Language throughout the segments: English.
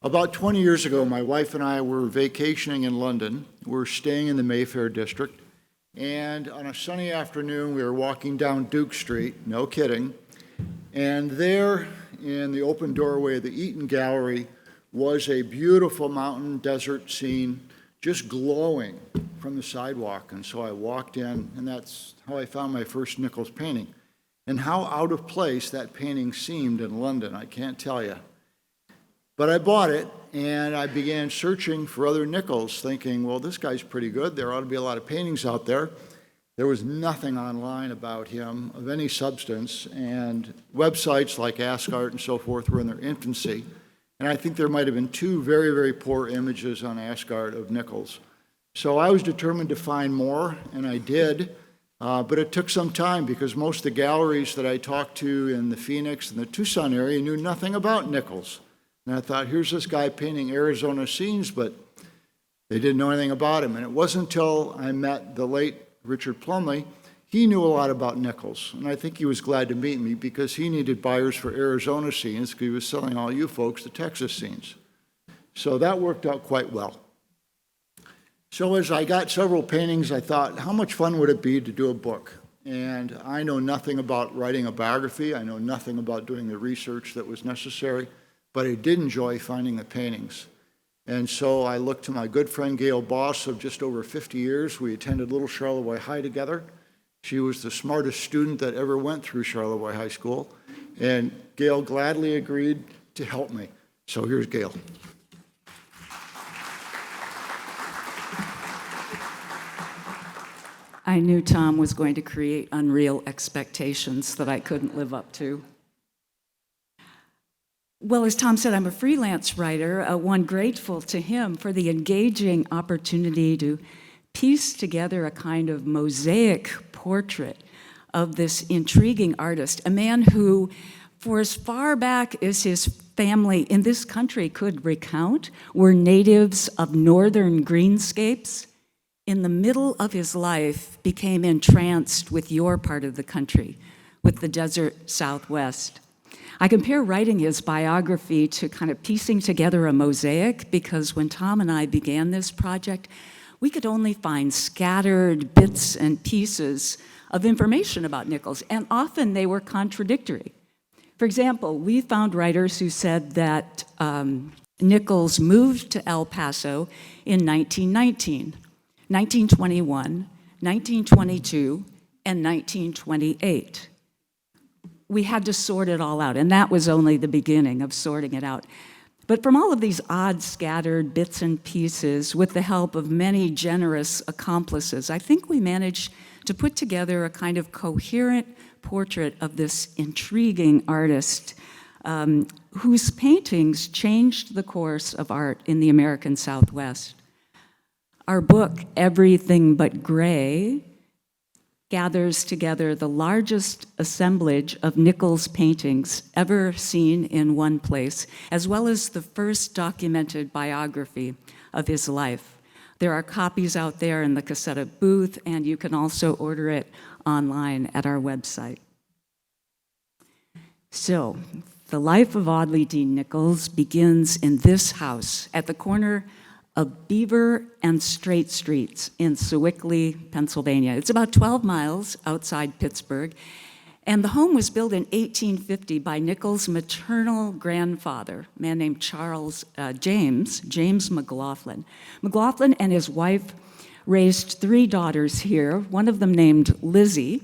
About 20 years ago, my wife and I were vacationing in London. We're staying in the Mayfair district. And on a sunny afternoon, we were walking down Duke Street, no kidding. And there in the open doorway of the Eaton Gallery was a beautiful mountain desert scene just glowing from the sidewalk. And so I walked in, and that's how I found my first Nicols painting. And how out of place that painting seemed in London, I can't tell you. But I bought it, and I began searching for other Nicols, thinking, well, this guy's pretty good. There ought to be a lot of paintings out there. There was nothing online about him of any substance, and websites like Ask Art and so forth were in their infancy. And I think there might have been two very, very poor images on Ask Art of Nicols. So I was determined to find more, and I did. But it took some time because most of the galleries that I talked to in the Phoenix and the Tucson area knew nothing about Nicols. And I thought, here's this guy painting Arizona scenes, but they didn't know anything about him. And it wasn't until I met the late Richard Plumley, he knew a lot about Nicols. And I think he was glad to meet me because he needed buyers for Arizona scenes because he was selling all you folks the Texas scenes. So that worked out quite well. So as I got several paintings, I thought, how much fun would it be to do a book? And I know nothing about writing a biography. I know nothing about doing the research that was necessary. But I did enjoy finding the paintings. And so I looked to my good friend Gayle Boss of just over 50 years. We attended Little Charlevoix High together. She was the smartest student that ever went through Charlevoix High School. And Gayle gladly agreed to help me. So here's Gayle. I knew Tom was going to create unreal expectations that I couldn't live up to. Well, as Tom said, I'm a freelance writer, one grateful to him for the engaging opportunity to piece together a kind of mosaic portrait of this intriguing artist, a man who, for as far back as his family in this country could recount, were natives of northern greenscapes. In the middle of his life, became entranced with your part of the country, with the desert Southwest. I compare writing his biography to kind of piecing together a mosaic because when Tom and I began this project, we could only find scattered bits and pieces of information about Nicols, and often they were contradictory. For example, we found writers who said that Nicols moved to El Paso in 1919, 1921, 1922, and 1928. We had to sort it all out, and that was only the beginning of sorting it out. But from all of these odd scattered bits and pieces, with the help of many generous accomplices, I think we managed to put together a kind of coherent portrait of this intriguing artist whose paintings changed the course of art in the American Southwest. Our book, Everything But Gray, gathers together the largest assemblage of Nicols paintings ever seen in one place, as well as the first documented biography of his life. There are copies out there in the Cassetta booth, and you can also order it online at our website. So, the life of Audley D. Nicols begins in this house at the corner of Beaver and Straight Streets in Sewickley, Pennsylvania. It's about 12 miles outside Pittsburgh, and the home was built in 1850 by Nicols' maternal grandfather, a man named James McLaughlin. McLaughlin and his wife raised 3 daughters here, one of them named Lizzie,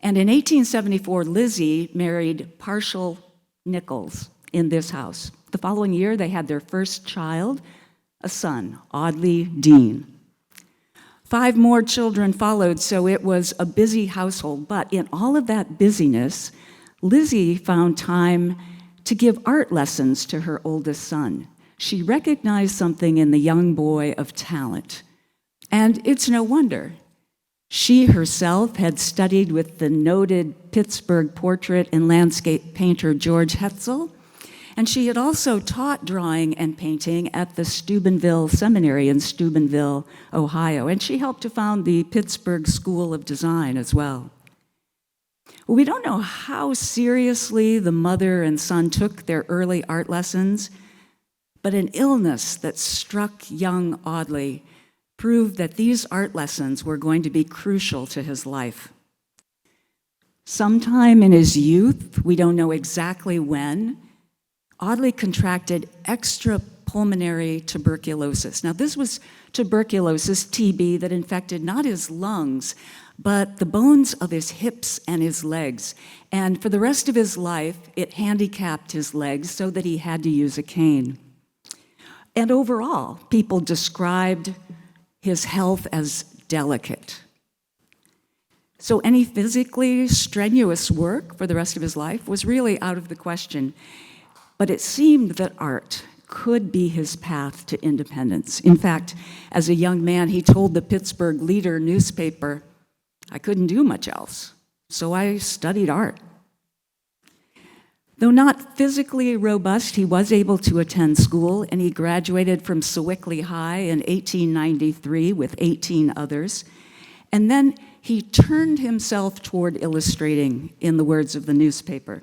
and in 1874, Lizzie married Partial Nicols in this house. The following year, they had their first child, a son, Audley Dean. 5 more children followed, so it was a busy household. But in all of that busyness, Lizzie found time to give art lessons to her oldest son. She recognized something in the young boy of talent. And it's no wonder. She herself had studied with the noted Pittsburgh portrait and landscape painter George Hetzel, and she had also taught drawing and painting at the Steubenville Seminary in Steubenville, Ohio, and she helped to found the Pittsburgh School of Design as well. Well, we don't know how seriously the mother and son took their early art lessons, but But an illness that struck young Audley proved that these art lessons were going to be crucial to his life. Sometime in his youth, we don't know exactly when, Audley contracted extrapulmonary tuberculosis. Now, this was tuberculosis, TB, that infected not his lungs, but the bones of his hips and his legs. And for the rest of his life, it handicapped his legs so that he had to use a cane. And overall, people described his health as delicate. So any physically strenuous work for the rest of his life was really out of the question. But it seemed that art could be his path to independence. In fact, as a young man, he told the Pittsburgh Leader newspaper, "I couldn't do much else, so I studied art." Though not physically robust, he was able to attend school, and he graduated from Sewickley High in 1893 with 18 others. And then he turned himself toward illustrating, in the words of the newspaper.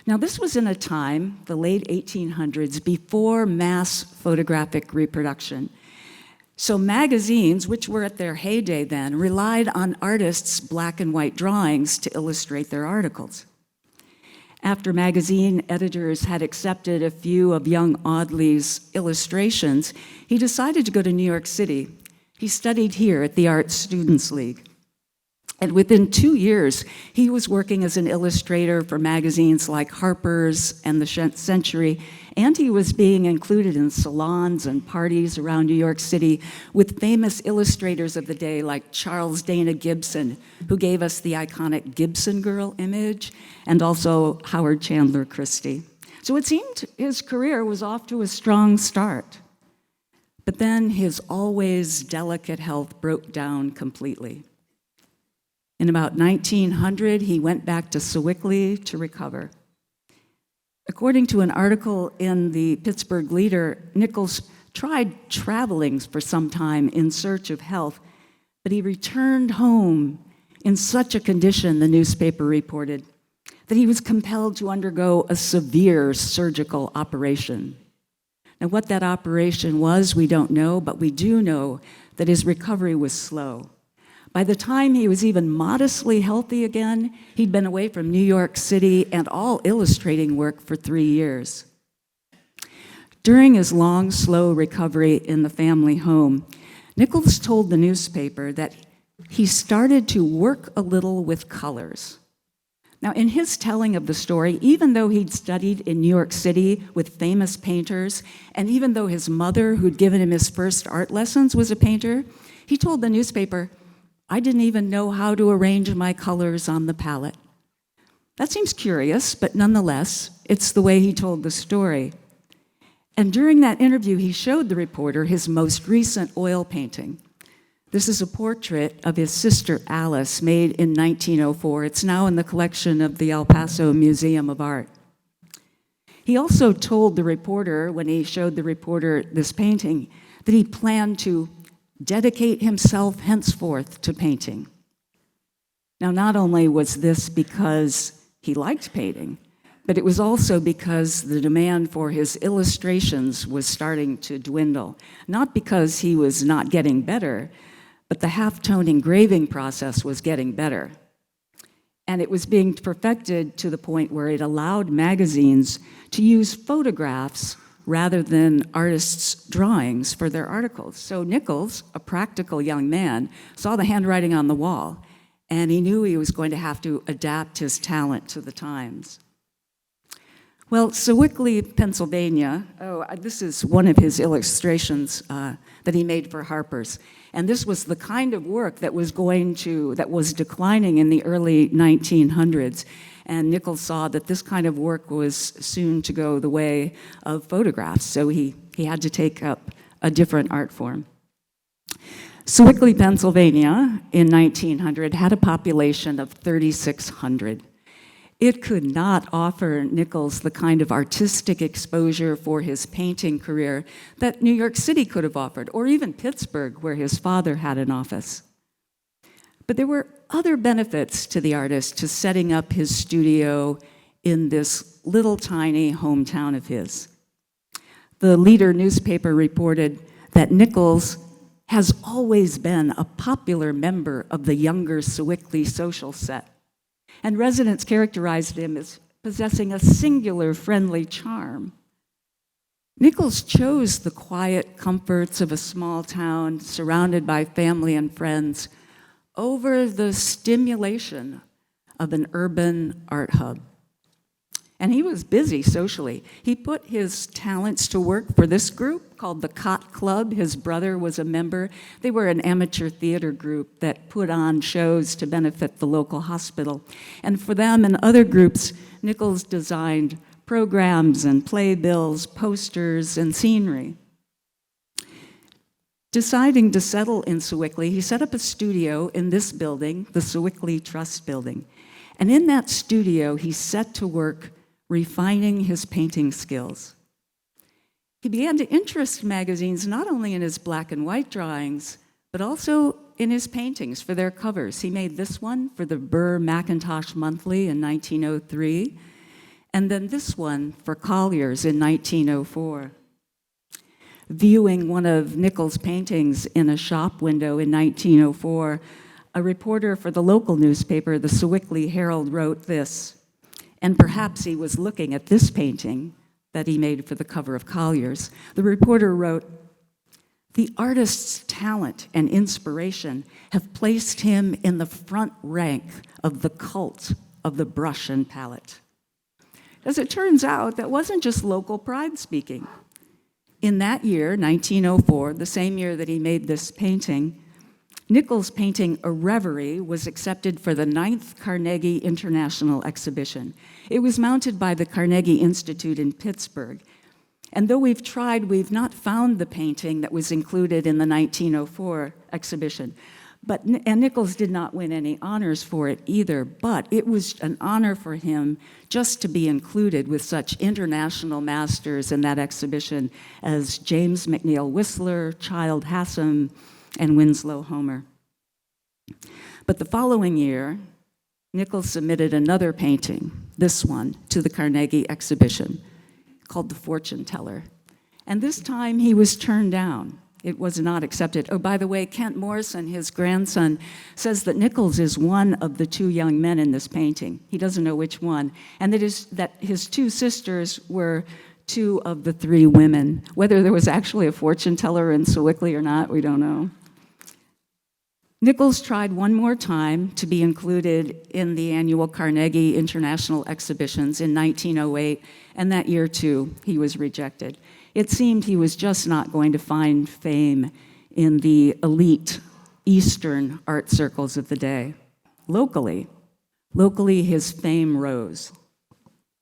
Now, this was in a time, the late 1800s, before mass photographic reproduction. So magazines, which were at their heyday then, relied on artists' black and white drawings to illustrate their articles. After magazine editors had accepted a few of young Audley's illustrations, he decided to go to New York City. He studied here at the Art Students League. And within 2 years, he was working as an illustrator for magazines like Harper's and the Century, and he was being included in salons and parties around New York City with famous illustrators of the day like Charles Dana Gibson, who gave us the iconic Gibson Girl image, and also Howard Chandler Christie. So it seemed his career was off to a strong start. But then his always delicate health broke down completely. In about 1900, he went back to Sewickley to recover. According to an article in the Pittsburgh Leader, Nicols tried traveling for some time in search of health, but he returned home in such a condition, the newspaper reported, that he was compelled to undergo a severe surgical operation. Now, what that operation was, we don't know, but we do know that his recovery was slow. By the time he was even modestly healthy again, he'd been away from New York City and all illustrating work for 3 years. During his long, slow recovery in the family home, Nicols told the newspaper that he started to work a little with colors. Now, in his telling of the story, even though he'd studied in New York City with famous painters, and even though his mother, who'd given him his first art lessons, was a painter, he told the newspaper, "I didn't even know how to arrange my colors on the palette." That seems curious, but nonetheless, it's the way he told the story. And during that interview, he showed the reporter his most recent oil painting. This is a portrait of his sister Alice, made in 1904. It's now in the collection of the El Paso Museum of Art. He also told the reporter, when he showed the reporter this painting, that he planned to dedicate himself henceforth to painting. Now, not only was this because he liked painting, but it was also because the demand for his illustrations was starting to dwindle. Not because he was not getting better, but the half-tone engraving process was getting better. And it was being perfected to the point where it allowed magazines to use photographs rather than artists' drawings for their articles. So Nicols, a practical young man, saw the handwriting on the wall, and he knew he was going to have to adapt his talent to the times. Well, Sewickley, Pennsylvania, this is one of his illustrations that he made for Harper's. And this was the kind of work that was declining in the early 1900s. And Nicols saw that this kind of work was soon to go the way of photographs, so he had to take up a different art form. Sewickley, Pennsylvania, in 1900, had a population of 3,600. It could not offer Nicols the kind of artistic exposure for his painting career that New York City could have offered, or even Pittsburgh, where his father had an office. But there were other benefits to the artist to setting up his studio in this little tiny hometown of his. the Leader newspaper reported that Nicols has always been a popular member of the younger Sewickley social set, and residents characterized him as possessing a singular friendly charm. Nicols chose the quiet comforts of a small town surrounded by family and friends over the stimulation of an urban art hub. And he was busy socially. He put his talents to work for this group called the Cot Club. His brother was a member. They were an amateur theater group that put on shows to benefit the local hospital. And for them and other groups, Nicols designed programs and playbills, posters, and scenery. Deciding to settle in Sewickley, he set up a studio in this building, the Sewickley Trust Building. And in that studio, he set to work refining his painting skills. He began to interest magazines not only in his black and white drawings, but also in his paintings for their covers. He made this one for the Burr Macintosh Monthly in 1903, and then this one for Collier's in 1904. Viewing one of Nicols' paintings in a shop window in 1904, a reporter for the local newspaper, the Sewickley Herald, wrote this, and perhaps he was looking at this painting that he made for the cover of Collier's. The reporter wrote, "The artist's talent and inspiration have placed him in the front rank of the cult of the brush and palette." As it turns out, that wasn't just local pride speaking. In that year, 1904, the same year that he made this painting, Nicols' painting A Reverie was accepted for the 9th Carnegie International Exhibition. It was mounted by the Carnegie Institute in Pittsburgh. And though we've tried, we've not found the painting that was included in the 1904 exhibition. And Nicols did not win any honors for it either, but it was an honor for him just to be included with such international masters in that exhibition as James McNeill Whistler, Childe Hassam, and Winslow Homer. But the following year, Nicols submitted another painting, this one, to the Carnegie exhibition, called The Fortune Teller. And this time he was turned down. It was not accepted. Oh, by the way, Kent Morrison, his grandson, says that Nicols is one of the two young men in this painting. He doesn't know which one. And that his two sisters were two of the three women. Whether there was actually a fortune teller in Sewickley or not, we don't know. Nicols tried one more time to be included in the annual Carnegie International Exhibitions in 1908, and that year, too, he was rejected. It seemed he was just not going to find fame in the elite Eastern art circles of the day. Locally, his fame rose.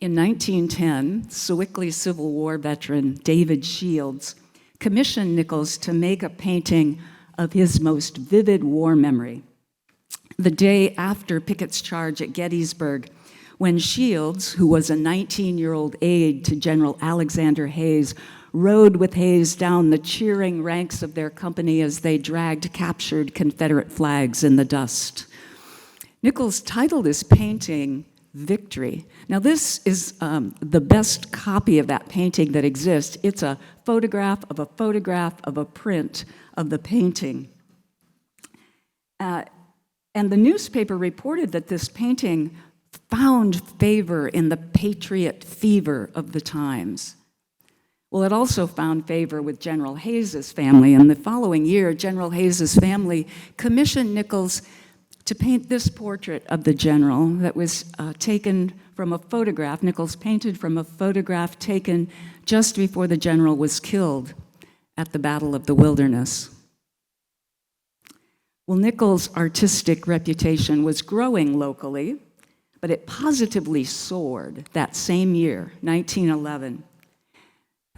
In 1910, Sewickley Civil War veteran David Shields commissioned Nicols to make a painting of his most vivid war memory, the day after Pickett's charge at Gettysburg, when Shields, who was a 19-year-old aide to General Alexander Hayes, rode with Hayes down the cheering ranks of their company as they dragged captured Confederate flags in the dust. Nicols titled his painting Victory. Now, this is the best copy of that painting that exists. It's a photograph of a print of the painting. And the newspaper reported that this painting found favor in the patriot fever of the times. Well, it also found favor with General Hayes's family, and the following year, General Hayes's family commissioned Nicols to paint this portrait of the general that was taken from a photograph. Nicols painted from a photograph taken just before the general was killed at the Battle of the Wilderness. Well, Nicols' artistic reputation was growing locally, but it positively soared that same year, 1911.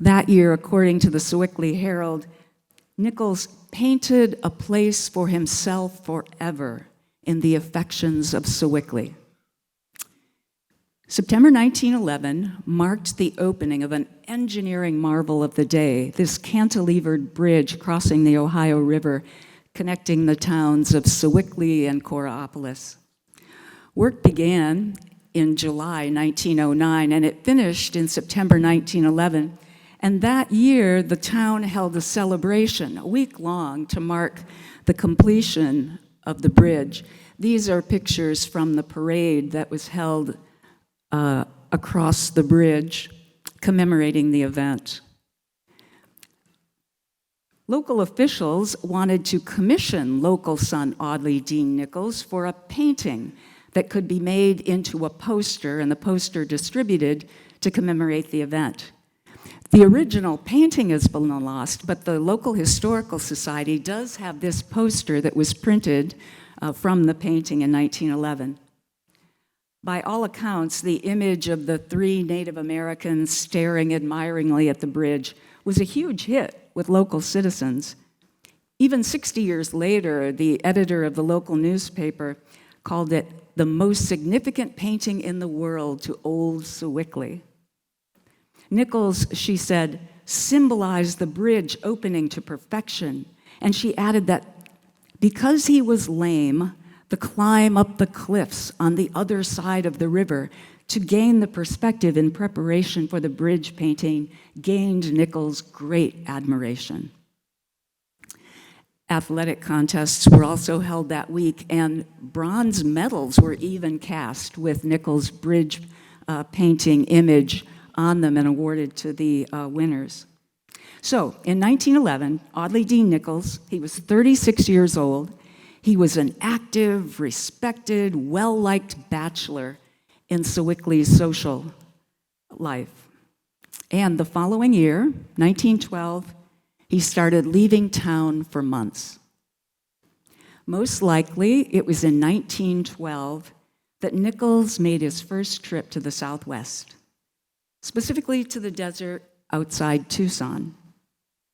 That year, according to the Sewickley Herald, Nicols painted a place for himself forever in the affections of Sewickley. September 1911 marked the opening of an engineering marvel of the day, this cantilevered bridge crossing the Ohio River, connecting the towns of Sewickley and Coraopolis. Work began in July 1909, and it finished in September 1911. And that year, the town held a celebration, a week long, to mark the completion of the bridge. These are pictures from the parade that was held across the bridge, commemorating the event. Local officials wanted to commission local son Audley Dean Nicols for a painting that could be made into a poster, and the poster distributed to commemorate the event. The original painting has been lost, but the local historical society does have this poster that was printed from the painting in 1911. By all accounts, the image of the 3 Native Americans staring admiringly at the bridge was a huge hit with local citizens. Even 60 years later, the editor of the local newspaper called it the most significant painting in the world to old Sewickley. Nicols, she said, symbolized the bridge opening to perfection, and she added that because he was lame, the climb up the cliffs on the other side of the river to gain the perspective in preparation for the bridge painting gained Nicols great admiration. Athletic contests were also held that week, and bronze medals were even cast with Nicols' bridge painting image on them and awarded to the winners. So, in 1911, Audley Dean Nicols, he was 36 years old. He was an active, respected, well-liked bachelor in Sewickley's social life. And the following year, 1912, he started leaving town for months. Most likely, it was in 1912 that Nicols made his first trip to the Southwest, specifically to the desert outside Tucson.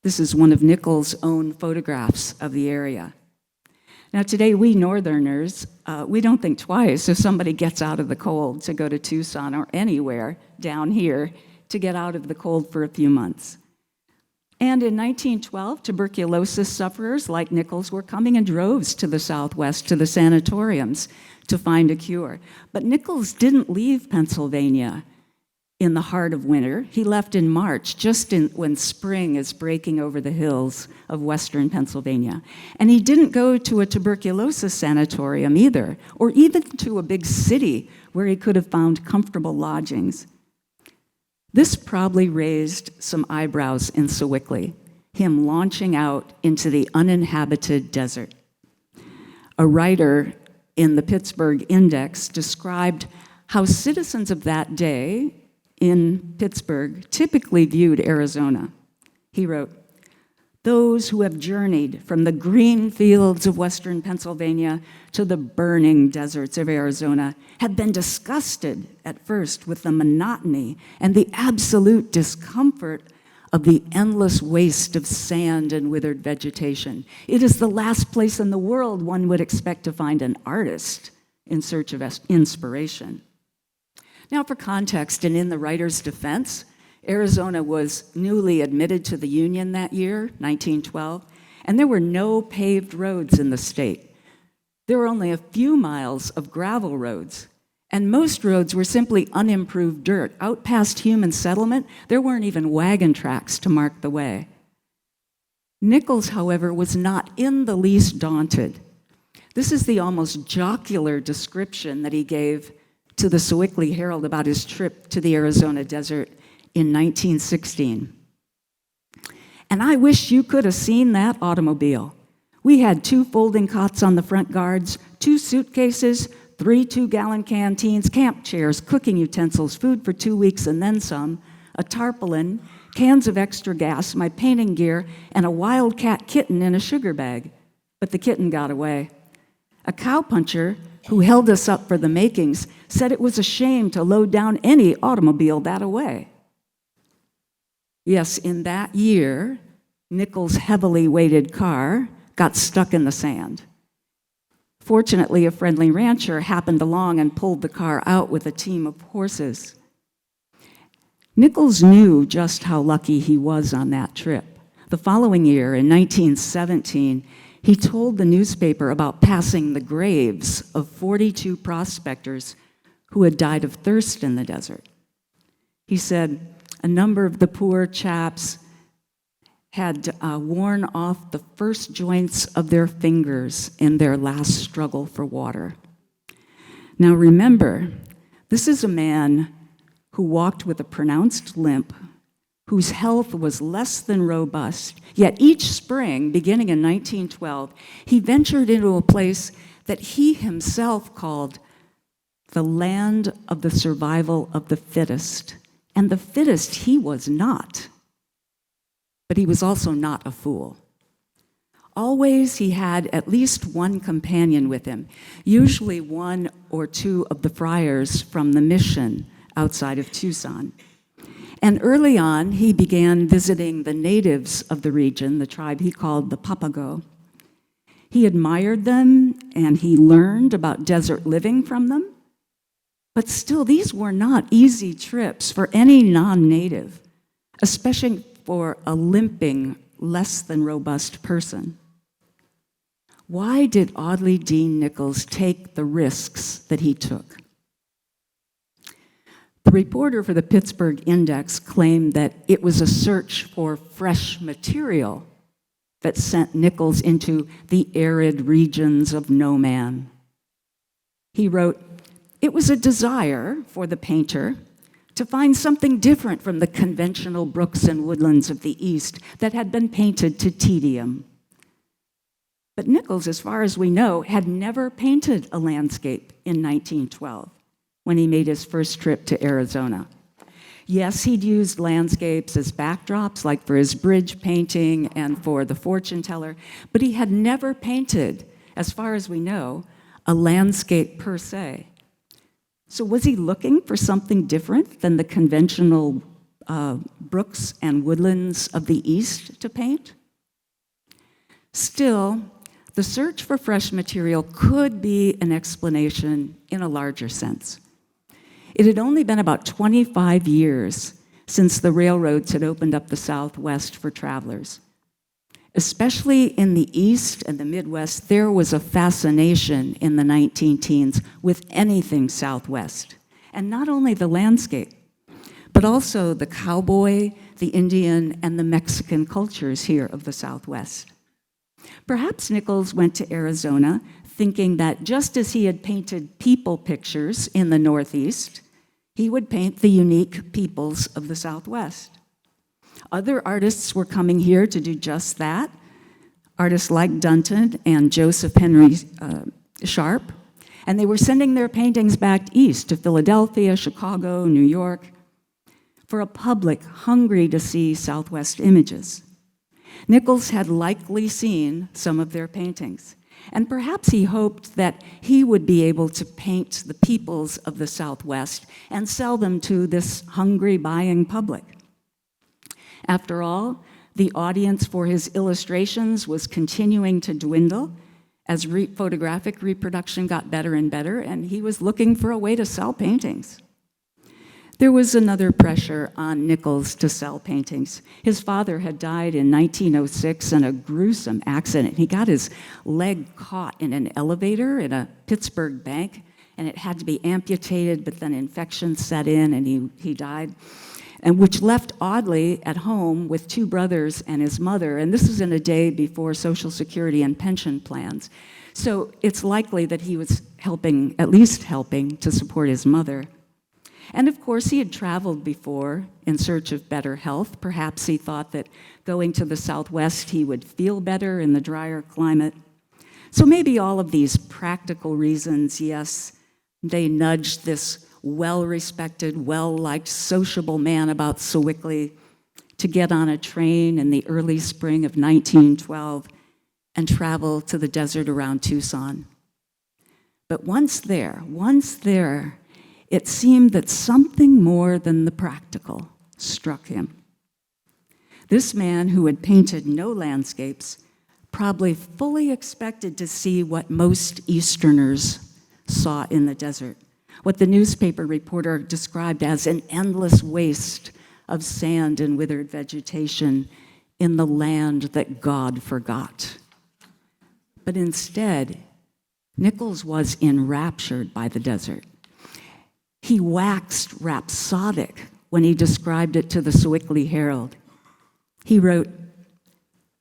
This is one of Nicols' own photographs of the area. Now today, we Northerners, we don't think twice if somebody gets out of the cold to go to Tucson or anywhere down here to get out of the cold for a few months. And in 1912, tuberculosis sufferers like Nicols were coming in droves to the Southwest, to the sanatoriums, to find a cure. But Nicols didn't leave Pennsylvania in the heart of winter. He left in March, when spring is breaking over the hills of western Pennsylvania. And he didn't go to a tuberculosis sanatorium either, or even to a big city where he could have found comfortable lodgings. This probably raised some eyebrows in Sewickley, him launching out into the uninhabited desert. A writer in the Pittsburgh Index described how citizens of that day in Pittsburgh typically viewed Arizona. He wrote, "Those who have journeyed from the green fields of western Pennsylvania to the burning deserts of Arizona have been disgusted at first with the monotony and the absolute discomfort of the endless waste of sand and withered vegetation. It is the last place in the world one would expect to find an artist in search of inspiration." Now, for context, and in the writer's defense, Arizona was newly admitted to the Union that year, 1912, and there were no paved roads in the state. There were only a few miles of gravel roads, and most roads were simply unimproved dirt. Out past human settlement, there weren't even wagon tracks to mark the way. Nicols, however, was not in the least daunted. This is the almost jocular description that he gave to the Sewickley Herald about his trip to the Arizona desert in 1916. "And I wish you could have seen that automobile. We had 2 folding cots on the front guards, 2 suitcases, 3 2-gallon canteens, camp chairs, cooking utensils, food for 2 weeks and then some, a tarpaulin, cans of extra gas, my painting gear, and a wildcat kitten in a sugar bag. But the kitten got away. A cowpuncher who held us up for the makings said it was a shame to load down any automobile that away." Yes, in that year, Nicols' heavily weighted car got stuck in the sand. Fortunately, a friendly rancher happened along and pulled the car out with a team of horses. Nicols knew just how lucky he was on that trip. The following year, in 1917, he told the newspaper about passing the graves of 42 prospectors who had died of thirst in the desert. He said, A number of the poor chaps had worn off the first joints of their fingers in their last struggle for water. Now remember, this is a man who walked with a pronounced limp, whose health was less than robust, yet each spring, beginning in 1912, he ventured into a place that he himself called the land of the survival of the fittest. And the fittest he was not, but he was also not a fool. Always he had at least one companion with him, usually one or two of the friars from the mission outside of Tucson. And early on, he began visiting the natives of the region, the tribe he called the Papago. He admired them, and he learned about desert living from them. But still, these were not easy trips for any non-native, especially for a limping, less than robust person. Why did Audley Dean Nicols take the risks that he took? The reporter for the Pittsburgh Index claimed that it was a search for fresh material that sent Nicols into the arid regions of no man. He wrote, "It was a desire for the painter to find something different from the conventional brooks and woodlands of the East that had been painted to tedium." But Nicols, as far as we know, had never painted a landscape in 1912 when he made his first trip to Arizona. Yes, he'd used landscapes as backdrops, like for his bridge painting and for the fortune teller, but he had never painted, as far as we know, a landscape per se. So was he looking for something different than the conventional brooks and woodlands of the East to paint? Still, the search for fresh material could be an explanation in a larger sense. It had only been about 25 years since the railroads had opened up the Southwest for travelers. Especially in the East and the Midwest, there was a fascination in the 19 teens with anything Southwest. And not only the landscape, but also the cowboy, the Indian, and the Mexican cultures here of the Southwest. Perhaps Nicols went to Arizona thinking that just as he had painted people pictures in the Northeast, he would paint the unique peoples of the Southwest. Other artists were coming here to do just that, artists like Dunton and Joseph Henry Sharp, and they were sending their paintings back east to Philadelphia, Chicago, New York, for a public hungry to see Southwest images. Nicols had likely seen some of their paintings, and perhaps he hoped that he would be able to paint the peoples of the Southwest and sell them to this hungry buying public. After all, the audience for his illustrations was continuing to dwindle as photographic reproduction got better and better, and he was looking for a way to sell paintings. There was another pressure on Nicols to sell paintings. His father had died in 1906 in a gruesome accident. He got his leg caught in an elevator in a Pittsburgh bank, and it had to be amputated, but then infection set in and he died, and which left Audley at home with two brothers and his mother, and this was in a day before Social Security and pension plans. So it's likely that he was at least helping to support his mother. And of course, he had traveled before in search of better health. Perhaps he thought that going to the Southwest, he would feel better in the drier climate. So maybe all of these practical reasons, yes, they nudged this well-respected, well-liked, sociable man about Sewickley to get on a train in the early spring of 1912 and travel to the desert around Tucson. But once there, it seemed that something more than the practical struck him. This man, who had painted no landscapes, probably fully expected to see what most Easterners saw in the desert, what the newspaper reporter described as an endless waste of sand and withered vegetation in the land that God forgot. But instead, Nicols was enraptured by the desert. He waxed rhapsodic when he described it to the Sewickley Herald. He wrote,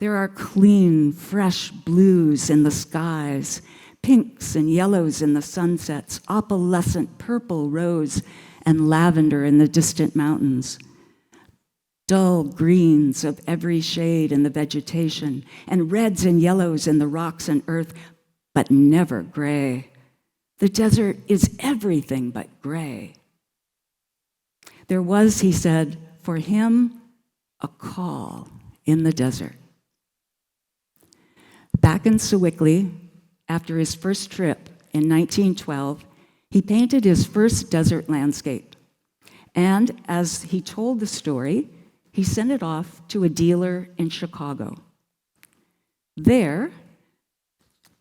"There are clean, fresh blues in the skies, pinks and yellows in the sunsets, opalescent purple, rose, and lavender in the distant mountains. Dull greens of every shade in the vegetation, and reds and yellows in the rocks and earth, but never gray. The desert is everything but gray." There was, he said, for him, a call in the desert. Back in Sewickley, after his first trip in 1912, he painted his first desert landscape. And as he told the story, he sent it off to a dealer in Chicago. There,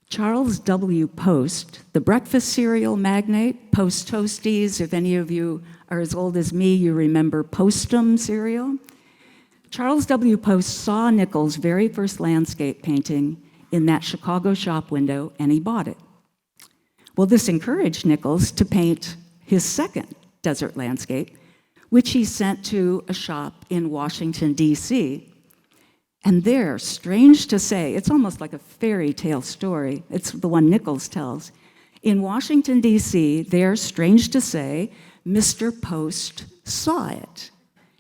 Charles W. Post, the breakfast cereal magnate, Post Toasties, if any of you are as old as me, you remember Postum cereal. Charles W. Post saw Nicols' very first landscape painting in that Chicago shop window, and he bought it. Well, this encouraged Nicols to paint his second desert landscape, which he sent to a shop in Washington, D.C. And there, strange to say, it's almost like a fairy tale story. It's the one Nicols tells. In Washington, D.C., there, strange to say, Mr. Post saw it.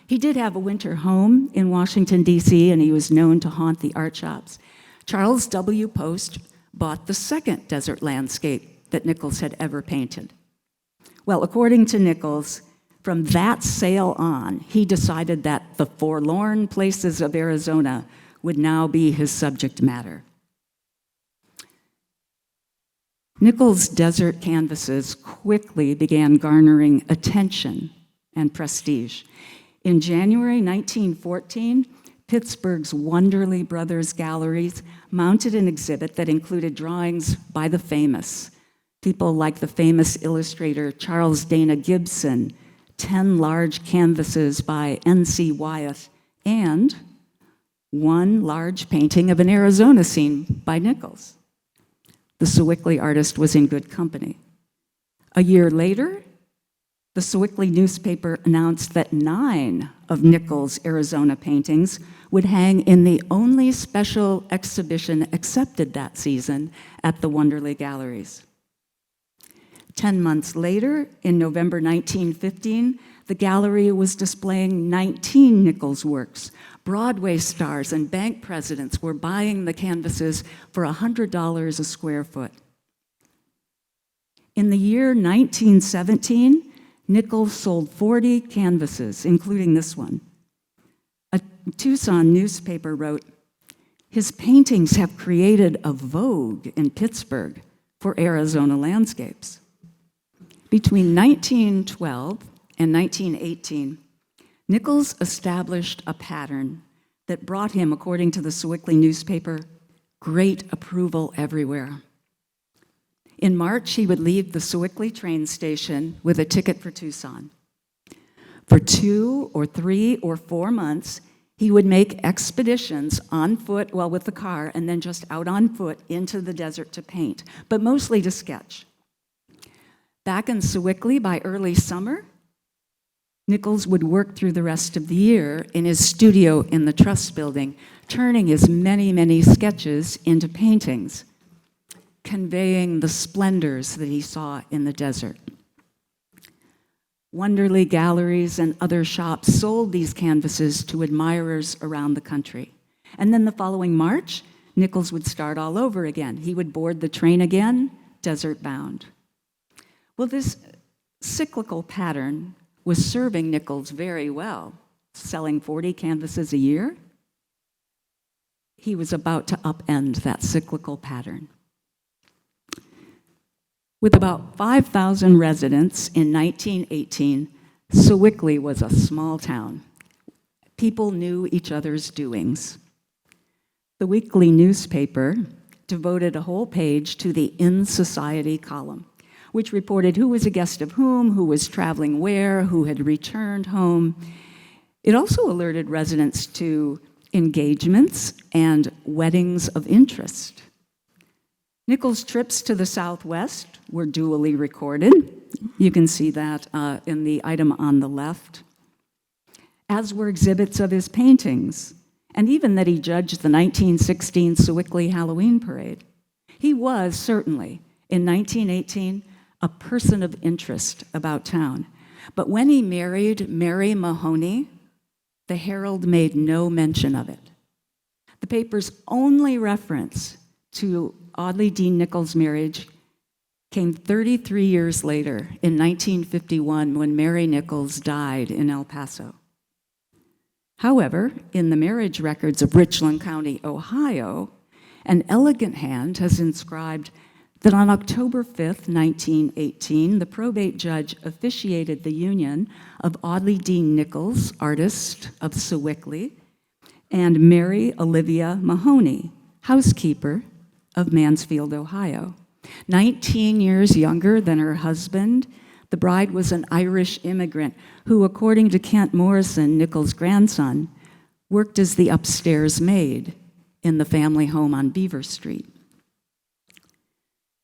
He did have a winter home in Washington, D.C., and he was known to haunt the art shops. Charles W. Post bought the second desert landscape that Nicols had ever painted. Well, according to Nicols, from that sale on, he decided that the forlorn places of Arizona would now be his subject matter. Nicols' desert canvases quickly began garnering attention and prestige. In January 1914, Pittsburgh's Wonderly Brothers Galleries mounted an exhibit that included drawings by the famous, people like the famous illustrator Charles Dana Gibson, 10 large canvases by N.C. Wyeth, and one large painting of an Arizona scene by Nicols. The Sewickley artist was in good company. A year later, the Sewickley newspaper announced that 9 of Nicols' Arizona paintings would hang in the only special exhibition accepted that season at the Wonderly Galleries. 10 months later, in November 1915, the gallery was displaying 19 Nicols works. Broadway stars and bank presidents were buying the canvases for $100 a square foot. In the year 1917, Nicols sold 40 canvases, including this one. A Tucson newspaper wrote, "His paintings have created a vogue in Pittsburgh for Arizona landscapes." Between 1912 and 1918, Nicols established a pattern that brought him, according to the Sewickley newspaper, great approval everywhere. In March, he would leave the Sewickley train station with a ticket for Tucson. For 2 or 3 or 4 months, he would make expeditions on foot, well, with the car, and then just out on foot into the desert to paint, but mostly to sketch. Back in Sewickley by early summer, Nicols would work through the rest of the year in his studio in the Trust Building, turning his many, many sketches into paintings, conveying the splendors that he saw in the desert. Wonderly galleries and other shops sold these canvases to admirers around the country. And then the following March, Nicols would start all over again. He would board the train again, desert bound. Well, this cyclical pattern was serving Nicols very well, selling 40 canvases a year. He was about to upend that cyclical pattern. With about 5,000 residents in 1918, Sewickley was a small town. People knew each other's doings. The weekly newspaper devoted a whole page to the In Society column, which reported who was a guest of whom, who was traveling where, who had returned home. It also alerted residents to engagements and weddings of interest. Nicols' trips to the Southwest were duly recorded. You can see that in the item on the left. as were exhibits of his paintings, and even that he judged the 1916 Sewickley Halloween Parade. He was certainly, in 1918, a person of interest about town. But when he married Mary Mahoney, the Herald made no mention of it. The paper's only reference to Audley Dean Nichols' marriage came 33 years later, in 1951, when Mary Nichols died in El Paso. However, in the marriage records of Richland County, Ohio, an elegant hand has inscribed that on October 5th, 1918, the probate judge officiated the union of Audley Dean Nichols, artist of Sewickley, and Mary Olivia Mahoney, housekeeper of Mansfield, Ohio. 19 years younger than her husband, the bride was an Irish immigrant who, according to Kent Morrison, Nichols' grandson, worked as the upstairs maid in the family home on Beaver Street.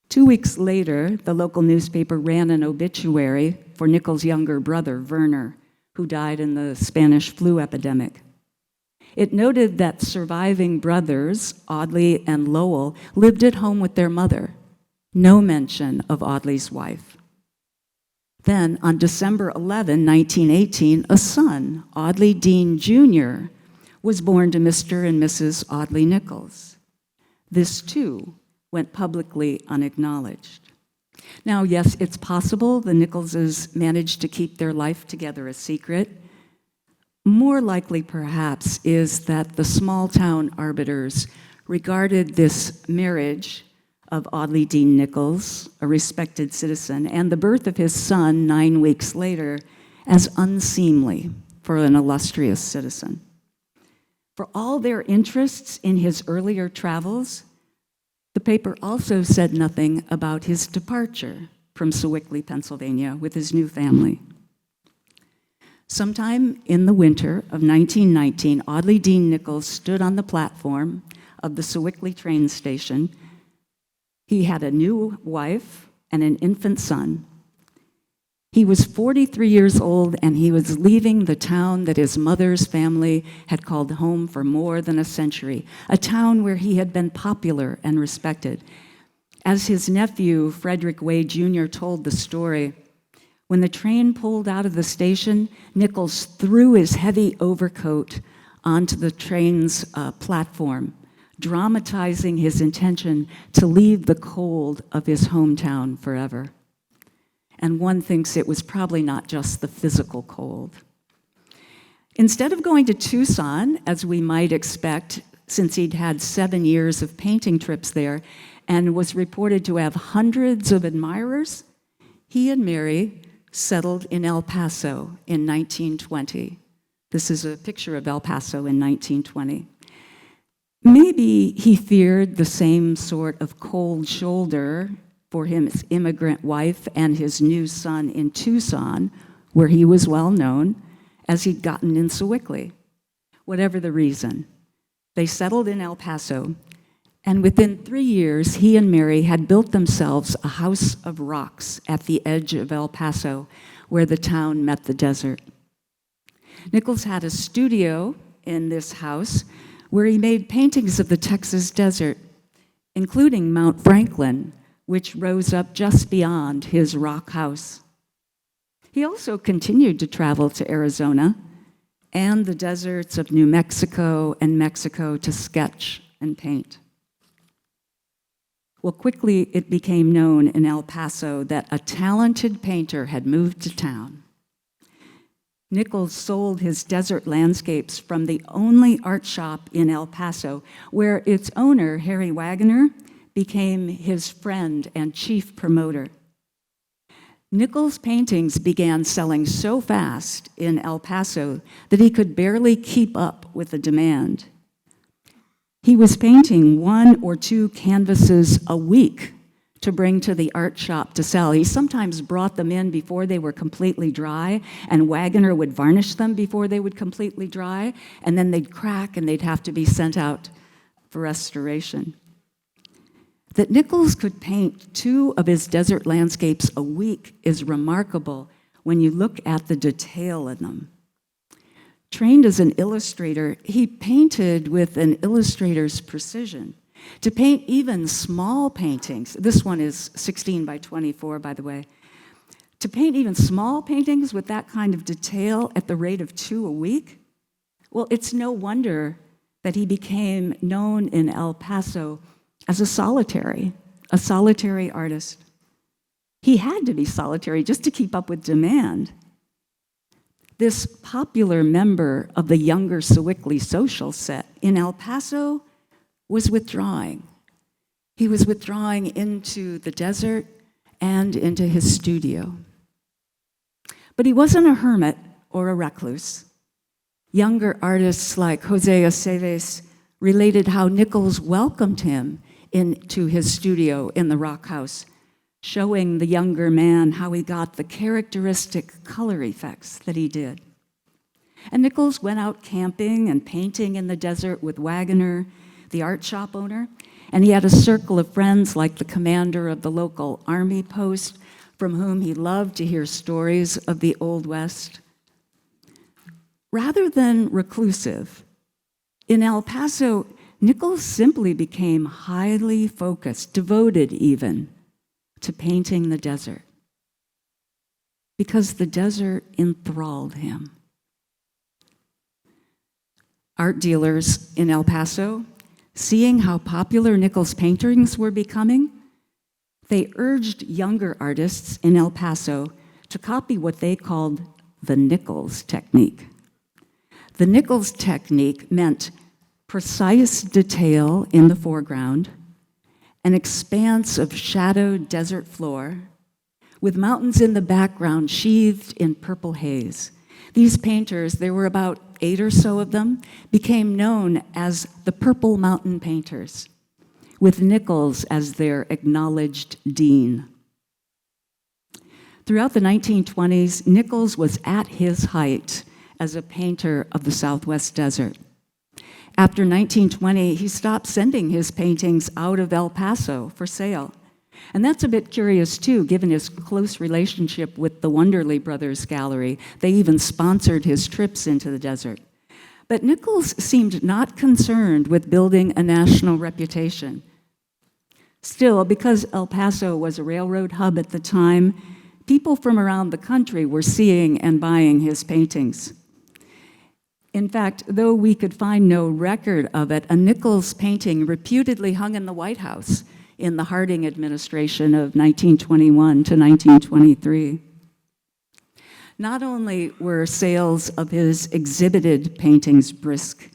2 weeks later, the local newspaper ran an obituary for Nichols' younger brother, Werner, who died in the Spanish flu epidemic. It noted that surviving brothers, Audley and Lowell, lived at home with their mother. No mention of Audley's wife. Then, on December 11, 1918, a son, Audley Dean Jr., was born to Mr. and Mrs. Audley Nichols. This, too, went publicly unacknowledged. Now, yes, it's possible the Nicholses managed to keep their life together a secret. More likely, perhaps, is that the small-town arbiters regarded this marriage of Audley Dean Nichols, a respected citizen, and the birth of his son 9 weeks later as unseemly for an illustrious citizen. For all their interests in his earlier travels, the paper also said nothing about his departure from Sewickley, Pennsylvania, with his new family. Sometime in the winter of 1919, Audley Dean Nichols stood on the platform of the Sewickley train station. He had a new wife and an infant son. He was 43 years old, and he was leaving the town that his mother's family had called home for more than a century, a town where he had been popular and respected. As his nephew, Frederick Wade Jr., told the story, when the train pulled out of the station, Nichols threw his heavy overcoat onto the train's platform, dramatizing his intention to leave the cold of his hometown forever. And one thinks it was probably not just the physical cold. Instead of going to Tucson, as we might expect, since he'd had 7 years of painting trips there and was reported to have hundreds of admirers, he and Mary settled in El Paso in 1920. This is a picture of El Paso in 1920. Maybe he feared the same sort of cold shoulder for his immigrant wife and his new son in Tucson, where he was well known, as he'd gotten in Sewickley. Whatever the reason, they settled in El Paso, and within 3 years, he and Mary had built themselves a house of rocks at the edge of El Paso, where the town met the desert. Nichols had a studio in this house where he made paintings of the Texas desert, including Mount Franklin, which rose up just beyond his rock house. He also continued to travel to Arizona and the deserts of New Mexico and Mexico to sketch and paint. Well, quickly it became known in El Paso that a talented painter had moved to town. Nichols sold his desert landscapes from the only art shop in El Paso, where its owner, Harry Wagoner, became his friend and chief promoter. Nichols' paintings began selling so fast in El Paso that he could barely keep up with the demand. He was painting 1 or 2 canvases a week to bring to the art shop to sell. He sometimes brought them in before they were completely dry, and Wagoner would varnish them before they would completely dry, and then they'd crack and they'd have to be sent out for restoration. That Nichols could paint 2 of his desert landscapes a week is remarkable when you look at the detail in them. Trained as an illustrator, he painted with an illustrator's precision. To paint even small paintings, this one is 16 by 24, by the way. To paint even small paintings with that kind of detail at the rate of 2 a week, well, it's no wonder that he became known in El Paso as a solitary artist. He had to be solitary just to keep up with demand. This popular member of the younger Sewickley social set in El Paso was withdrawing. He was withdrawing into the desert and into his studio. But he wasn't a hermit or a recluse. Younger artists like Jose Aceves related how Nicols welcomed him into his studio in the Rock House, showing the younger man how he got the characteristic color effects that he did. And Nicols went out camping and painting in the desert with Wagoner, the art shop owner, and he had a circle of friends like the commander of the local army post, from whom he loved to hear stories of the Old West. Rather than reclusive, in El Paso, Nicols simply became highly focused, devoted even, to painting the desert, because the desert enthralled him. Art dealers in El Paso, seeing how popular Nicols' paintings were becoming, they urged younger artists in El Paso to copy what they called the Nicols technique. The Nicols technique meant precise detail in the foreground, an expanse of shadowed desert floor, with mountains in the background sheathed in purple haze. These painters, there were about 8 or so of them, became known as the Purple Mountain Painters, with Nicols as their acknowledged dean. Throughout the 1920s, Nicols was at his height as a painter of the Southwest desert. After 1920, he stopped sending his paintings out of El Paso for sale. And that's a bit curious, too, given his close relationship with the Wonderly Brothers Gallery. They even sponsored his trips into the desert. But Nicols seemed not concerned with building a national reputation. Still, because El Paso was a railroad hub at the time, people from around the country were seeing and buying his paintings. In fact, though we could find no record of it, a Nicols painting reputedly hung in the White House in the Harding administration of 1921 to 1923. Not only were sales of his exhibited paintings brisk,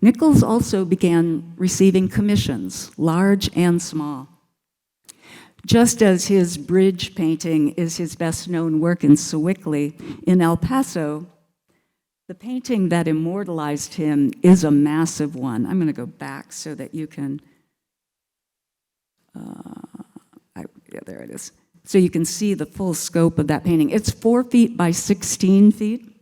Nicols also began receiving commissions, large and small. Just as his bridge painting is his best-known work in Sewickley, in El Paso, the painting that immortalized him is a massive one. I'm going to go back so that you can, there it is. So you can see the full scope of that painting. It's 4 feet by 16 feet,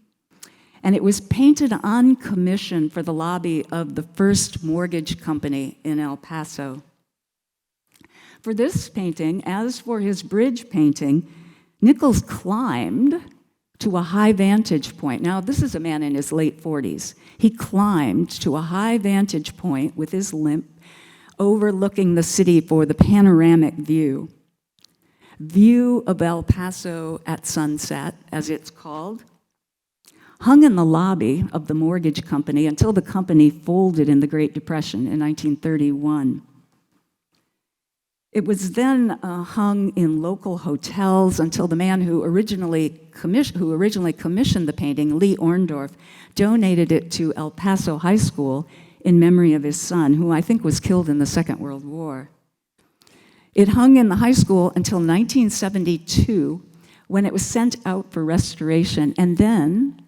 and it was painted on commission for the lobby of the First Mortgage Company in El Paso. For this painting, as for his bridge painting, Nicols climbed to a high vantage point. Now, this is a man in his late 40s. He climbed to a high vantage point with his limp, overlooking the city for the panoramic view. View of El Paso at sunset, as it's called, hung in the lobby of the mortgage company until the company folded in the Great Depression in 1931. It was then hung in local hotels until the man who originally commissioned the painting, Lee Orndorff, donated it to El Paso High School in memory of his son, who I think was killed in the Second World War. It hung in the high school until 1972, when it was sent out for restoration, and then,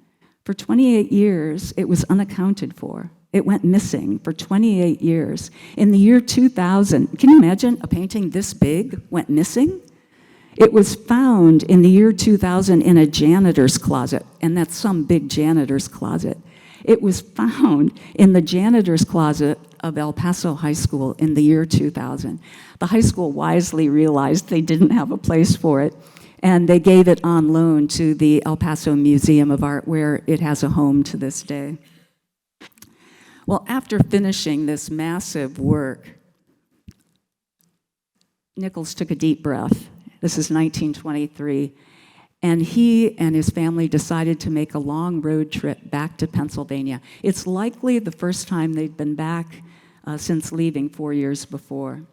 for 28 years, it was unaccounted for. It went missing for 28 years. In the year 2000, can you imagine a painting this big went missing? It was found in the year 2000 in a janitor's closet, and that's some big janitor's closet. It was found in the janitor's closet of El Paso High School in the year 2000. The high school wisely realized they didn't have a place for it, and they gave it on loan to the El Paso Museum of Art, where it has a home to this day. Well, after finishing this massive work, Nicols took a deep breath. This is 1923, and he and his family decided to make a long road trip back to Pennsylvania. It's likely the first time they'd been back since leaving 4 years before.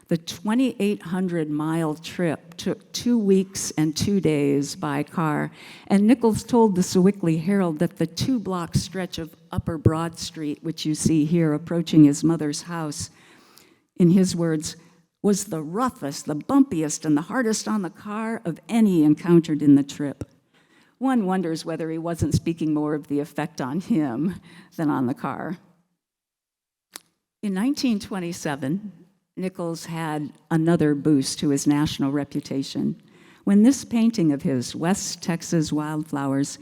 The 2,800-mile trip took 2 weeks and 2 days by car, and Nicols told the Sewickley Herald that the 2-block stretch of Upper Broad Street, which you see here approaching his mother's house, in his words, was the roughest, the bumpiest, and the hardest on the car of any encountered in the trip. One wonders whether he wasn't speaking more of the effect on him than on the car. In 1927, Nicols had another boost to his national reputation when this painting of his, West Texas Wildflowers,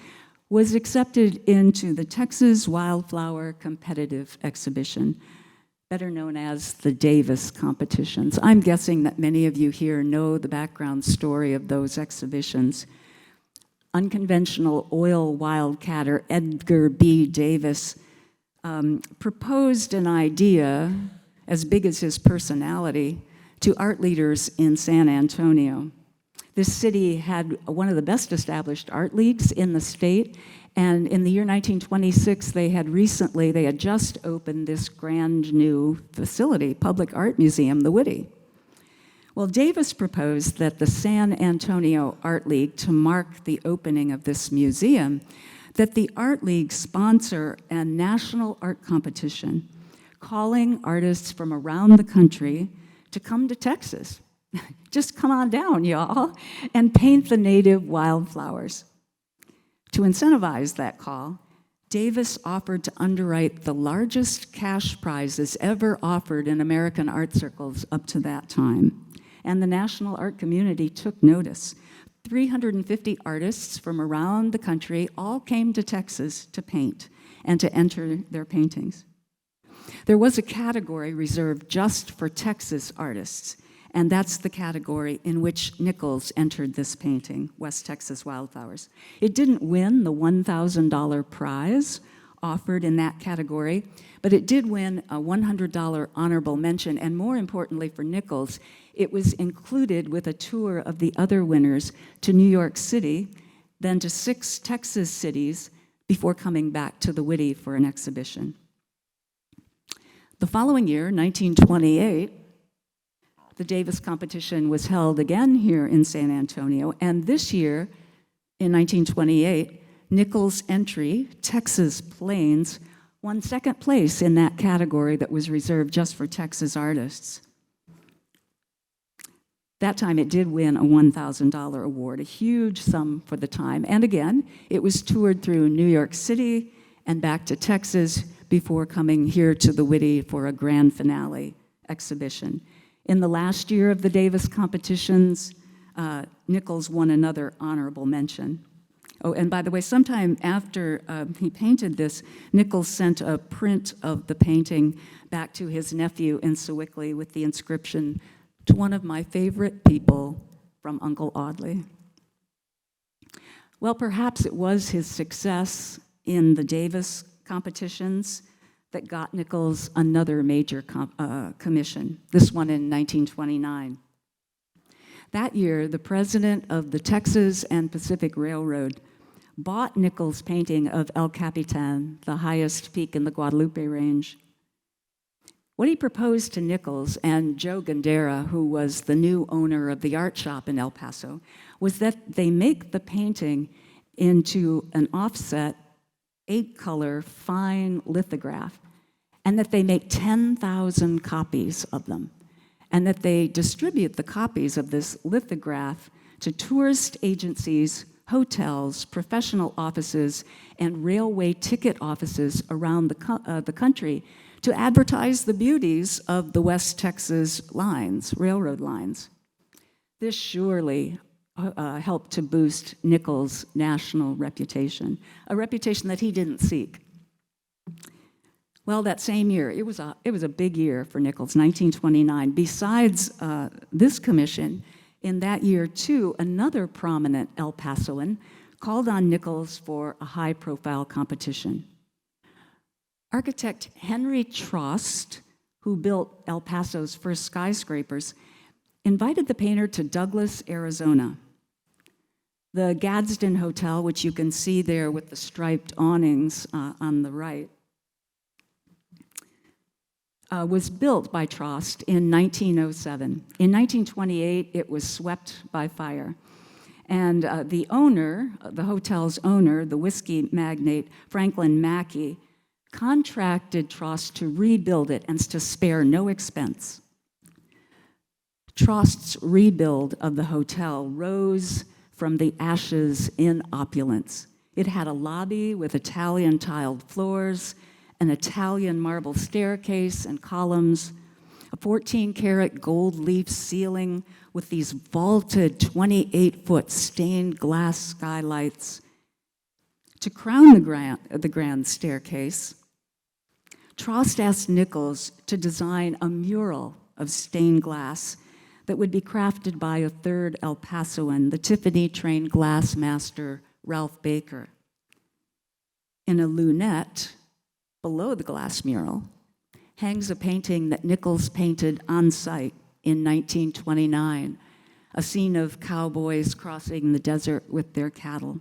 was accepted into the Texas Wildflower Competitive Exhibition, better known as the Davis competitions. I'm guessing that many of you here know the background story of those exhibitions. Unconventional oil wildcatter Edgar B. Davis proposed an idea as big as his personality to art leaders in San Antonio. This city had one of the best established art leagues in the state, and in the year 1926, they had just opened this grand new facility, public art museum, the Whitty. Well, Davis proposed that the San Antonio Art League, to mark the opening of this museum, that the Art League sponsor a national art competition calling artists from around the country to come to Texas. Just come on down, y'all, and paint the native wildflowers. To incentivize that call, Davis offered to underwrite the largest cash prizes ever offered in American art circles up to that time. And the national art community took notice. 350 artists from around the country all came to Texas to paint and to enter their paintings. There was a category reserved just for Texas artists, and that's the category in which Nicols entered this painting, West Texas Wildflowers. It didn't win the $1,000 prize offered in that category, but it did win a $100 honorable mention, and more importantly for Nicols, it was included with a tour of the other winners to New York City, then to 6 Texas cities before coming back to the Whitty for an exhibition. The following year, 1928, the Davis competition was held again here in San Antonio, and this year, in 1928, Nicols' entry, Texas Plains, won second place in that category that was reserved just for Texas artists. That time it did win a $1,000 award, a huge sum for the time, and again, it was toured through New York City and back to Texas before coming here to the Whitty for a grand finale exhibition. In the last year of the Davis competitions, Nicols won another honorable mention. Oh, and by the way, sometime after he painted this, Nicols sent a print of the painting back to his nephew in Sewickley with the inscription, "To one of my favorite people from Uncle Audley." Well, perhaps it was his success in the Davis competitions that got Nicols another major commission, this one in 1929. That year, the president of the Texas and Pacific Railroad bought Nicols' painting of El Capitan, the highest peak in the Guadalupe Range. What he proposed to Nicols and Joe Gandera, who was the new owner of the art shop in El Paso, was that they make the painting into an offset, 8-color, fine lithograph, and that they make 10,000 copies of them, and that they distribute the copies of this lithograph to tourist agencies, hotels, professional offices, and railway ticket offices around the country to advertise the beauties of the West Texas lines, railroad lines. This surely helped to boost Nicols' national reputation, a reputation that he didn't seek. Well, that same year, it was a big year for Nicols, 1929. Besides this commission, In that year, too, another prominent El Pasoan called on Nicols for a high-profile competition. Architect Henry Trost, who built El Paso's first skyscrapers, invited the painter to Douglas, Arizona. The Gadsden Hotel, which you can see there with the striped awnings on the right, was built by Trost in 1907. In 1928, it was swept by fire. And the owner, the hotel's owner, the whiskey magnate, Franklin Mackey, contracted Trost to rebuild it and to spare no expense. Trost's rebuild of the hotel rose from the ashes in opulence. It had a lobby with Italian tiled floors, an Italian marble staircase and columns, a 14-karat gold leaf ceiling with these vaulted 28-foot stained glass skylights. To crown the grand staircase, Trost asked Nicols to design a mural of stained glass that would be crafted by a third El Pasoan, the Tiffany-trained glass master, Ralph Baker. In a lunette below the glass mural hangs a painting that Nicols painted on site in 1929, a scene of cowboys crossing the desert with their cattle,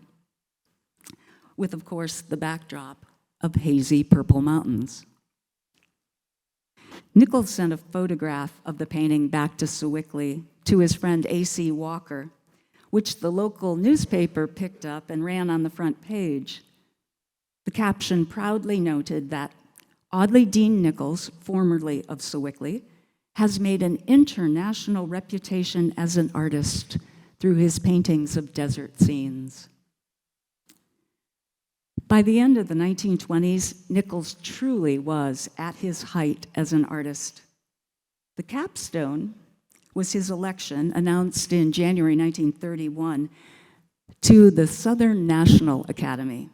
with, of course, the backdrop of hazy purple mountains. Nicols sent a photograph of the painting back to Sewickley to his friend A.C. Walker, which the local newspaper picked up and ran on the front page. The caption proudly noted that Audley Dean Nicols, formerly of Sewickley, has made an international reputation as an artist through his paintings of desert scenes. By the end of the 1920s, Nicols truly was at his height as an artist. The capstone was his election, announced in January 1931, to the Southern National Academy.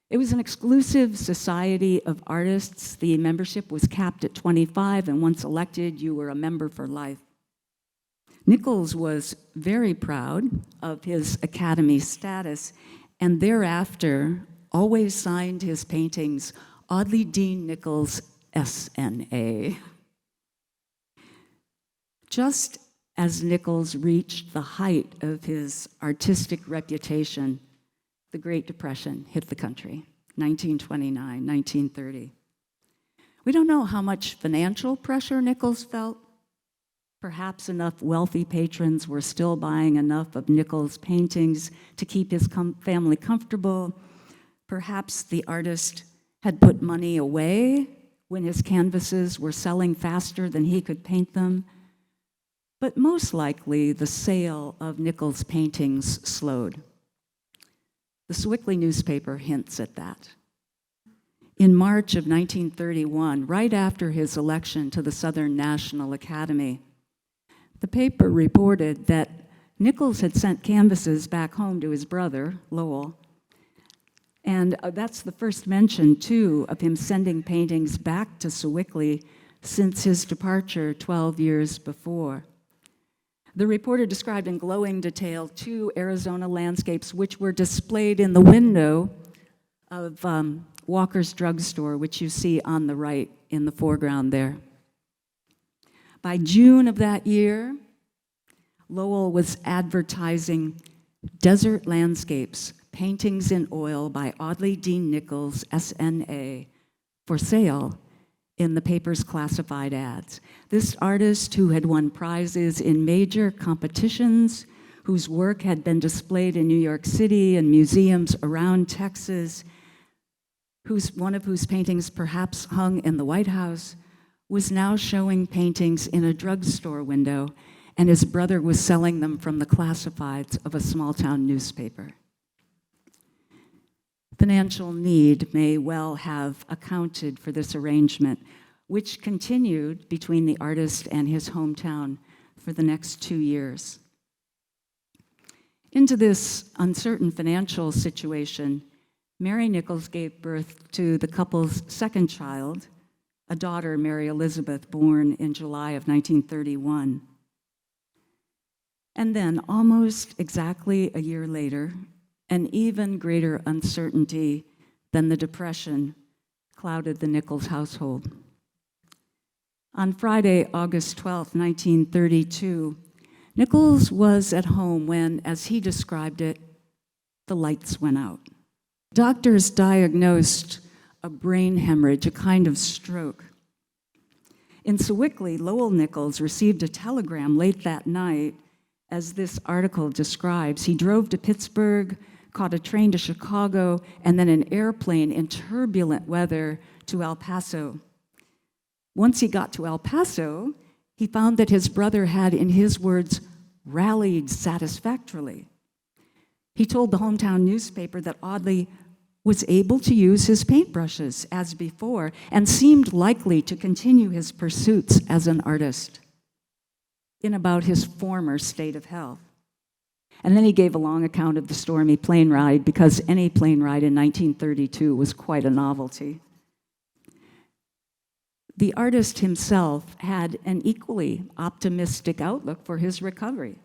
It was an exclusive society of artists. The membership was capped at 25, and once elected, you were a member for life. Nicols was very proud of his academy status, and thereafter always signed his paintings Audley Dean Nicols, S.N.A. Just as Nicols reached the height of his artistic reputation, the Great Depression hit the country, 1929, 1930. We don't know how much financial pressure Nicols felt. Perhaps enough wealthy patrons were still buying enough of Nicols' paintings to keep his family comfortable. Perhaps the artist had put money away when his canvases were selling faster than he could paint them. But most likely, the sale of Nicols' paintings slowed. The Sewickley newspaper hints at that. In March of 1931, right after his election to the Southern National Academy, the paper reported that Nicols had sent canvases back home to his brother, Lowell. And that's the first mention, too, of him sending paintings back to Sewickley since his departure 12 years before. The reporter described in glowing detail 2 Arizona landscapes which were displayed in the window of Walker's drugstore, which you see on the right in the foreground there. By June of that year, Lowell was advertising desert landscapes, paintings in oil by Audley Dean Nicols, S.N.A., for sale in the paper's classified ads. This artist, who had won prizes in major competitions, whose work had been displayed in New York City and museums around Texas, one of whose paintings perhaps hung in the White House, was now showing paintings in a drugstore window, and his brother was selling them from the classifieds of a small-town newspaper. Financial need may well have accounted for this arrangement, which continued between the artist and his hometown for the next 2 years. Into this uncertain financial situation, Mary Nicols gave birth to the couple's second child, a daughter, Mary Elizabeth, born in July of 1931. And then, almost exactly a year later, an even greater uncertainty than the Depression clouded the Nicols household. On Friday, August 12, 1932, Nicols was at home when, as he described it, the lights went out. Doctors diagnosed a brain hemorrhage, a kind of stroke. In Sewickley, Lowell Nicols received a telegram late that night. As this article describes, he drove to Pittsburgh, caught a train to Chicago, and then an airplane in turbulent weather to El Paso. Once he got to El Paso, he found that his brother had, in his words, rallied satisfactorily. He told the hometown newspaper that Audley was able to use his paintbrushes as before and seemed likely to continue his pursuits as an artist in about his former state of health. And then he gave a long account of the stormy plane ride, because any plane ride in 1932 was quite a novelty. The artist himself had an equally optimistic outlook for his recovery.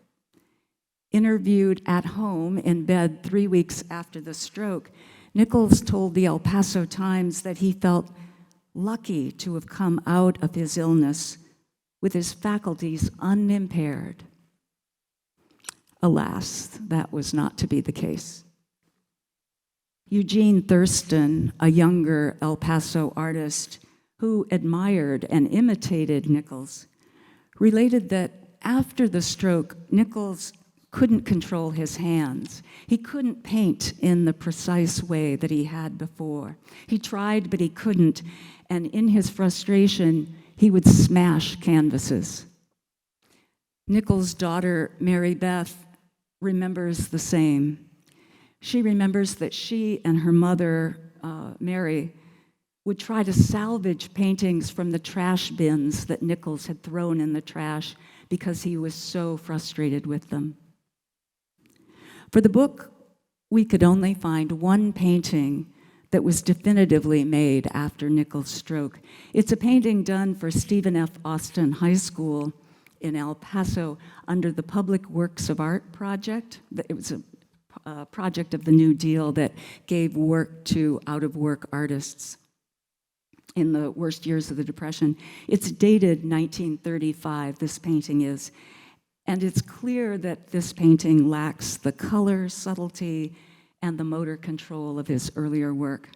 Interviewed at home in bed 3 weeks after the stroke, Nicols told the El Paso Times that he felt lucky to have come out of his illness with his faculties unimpaired. Alas, that was not to be the case. Eugene Thurston, a younger El Paso artist who admired and imitated Nicols, related that after the stroke, Nicols couldn't control his hands. He couldn't paint in the precise way that he had before. He tried, but he couldn't, and in his frustration, he would smash canvases. Nicols' daughter, Mary Beth, remembers the same. She remembers that she and her mother, Mary, would try to salvage paintings from the trash bins that Nicols had thrown in the trash because he was so frustrated with them. For the book, we could only find one painting that was definitively made after Nicols' stroke. It's a painting done for Stephen F. Austin High School in El Paso under the Public Works of Art project. It was a project of the New Deal that gave work to out-of-work artists in the worst years of the Depression. It's dated 1935, this painting is, and it's clear that this painting lacks the color, subtlety, and the motor control of his earlier work.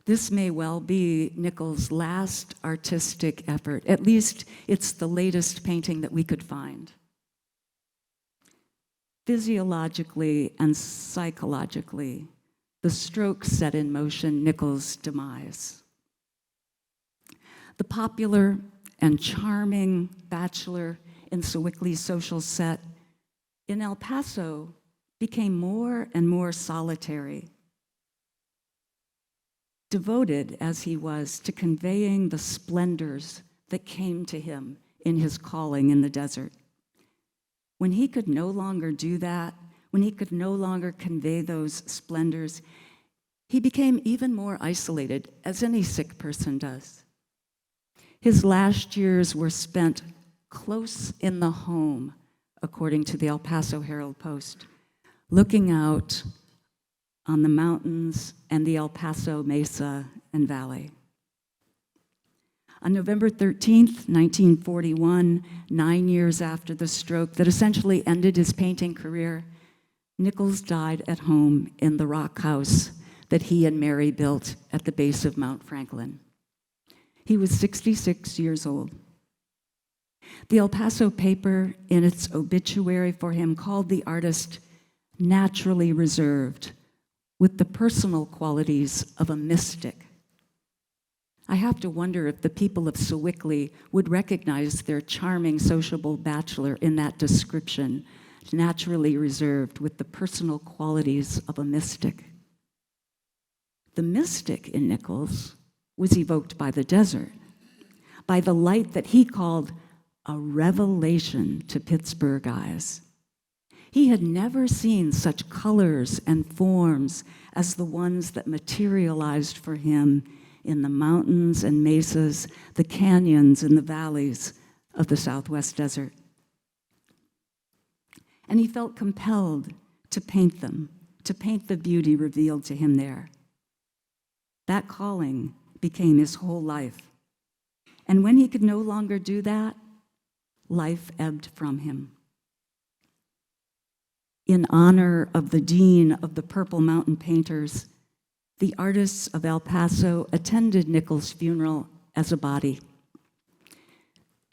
This may well be Nicols' last artistic effort. At least it's the latest painting that we could find. Physiologically and psychologically, the stroke set in motion Nicols' demise. The popular and charming bachelor in Sewickley's social set in El Paso became more and more solitary, devoted as he was to conveying the splendors that came to him in his calling in the desert. When he could no longer do that, when he could no longer convey those splendors, he became even more isolated, as any sick person does. His last years were spent close in the home, according to the El Paso Herald-Post, looking out on the mountains and the El Paso Mesa and Valley. On November 13th, 1941, 9 years after the stroke that essentially ended his painting career, Nicols died at home in the rock house that he and Mary built at the base of Mount Franklin. He was 66 years old. The El Paso paper, in its obituary for him, called the artist naturally reserved, with the personal qualities of a mystic. I have to wonder if the people of Sewickley would recognize their charming, sociable bachelor in that description, naturally reserved with the personal qualities of a mystic. The mystic in Nicols was evoked by the desert, by the light that he called a revelation to Pittsburgh eyes. He had never seen such colors and forms as the ones that materialized for him in the mountains and mesas, the canyons and the valleys of the Southwest desert. and he felt compelled to paint them, to paint the beauty revealed to him there. That calling became his whole life. And when he could no longer do that, life ebbed from him. In honor of the dean of the Purple Mountain Painters, the artists of El Paso attended Nicols' funeral as a body.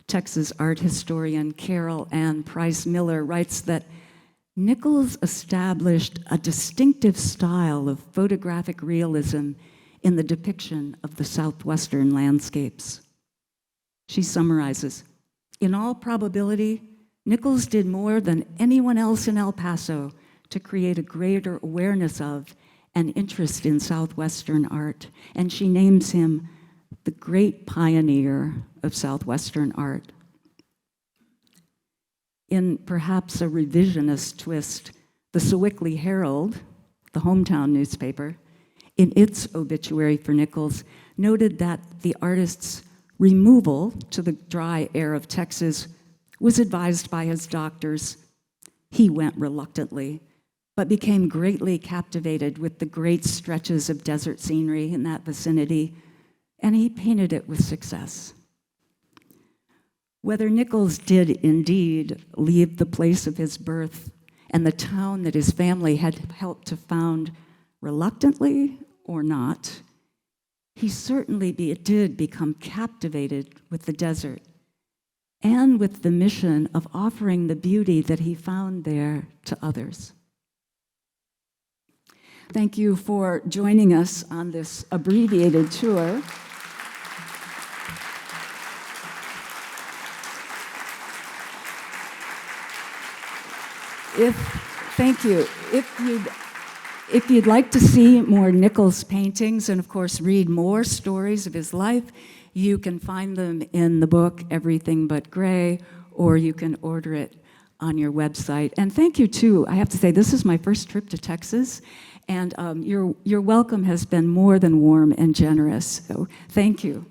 Texas art historian Carol Ann Price Miller writes that Nicols established a distinctive style of photographic realism in the depiction of the southwestern landscapes. She summarizes, "In all probability, Nicols did more than anyone else in El Paso to create a greater awareness of and interest in southwestern art, and she names him the great pioneer of southwestern art." In perhaps a revisionist twist, the Sewickley Herald, the hometown newspaper, in its obituary for Nicols, noted that the artist's removal to the dry air of Texas was advised by his doctors. He went reluctantly, but became greatly captivated with the great stretches of desert scenery in that vicinity, and he painted it with success. Whether Nicols did indeed leave the place of his birth and the town that his family had helped to found reluctantly or not, he certainly did become captivated with the desert and with the mission of offering the beauty that he found there to others. Thank you for joining us on this abbreviated tour. Thank you. If you'd like to see more Nicols paintings and, of course, read more stories of his life, you can find them in the book Everything But Gray, or you can order it on your website. And thank you, too. I have to say, this is my first trip to Texas, and your welcome has been more than warm and generous. So thank you.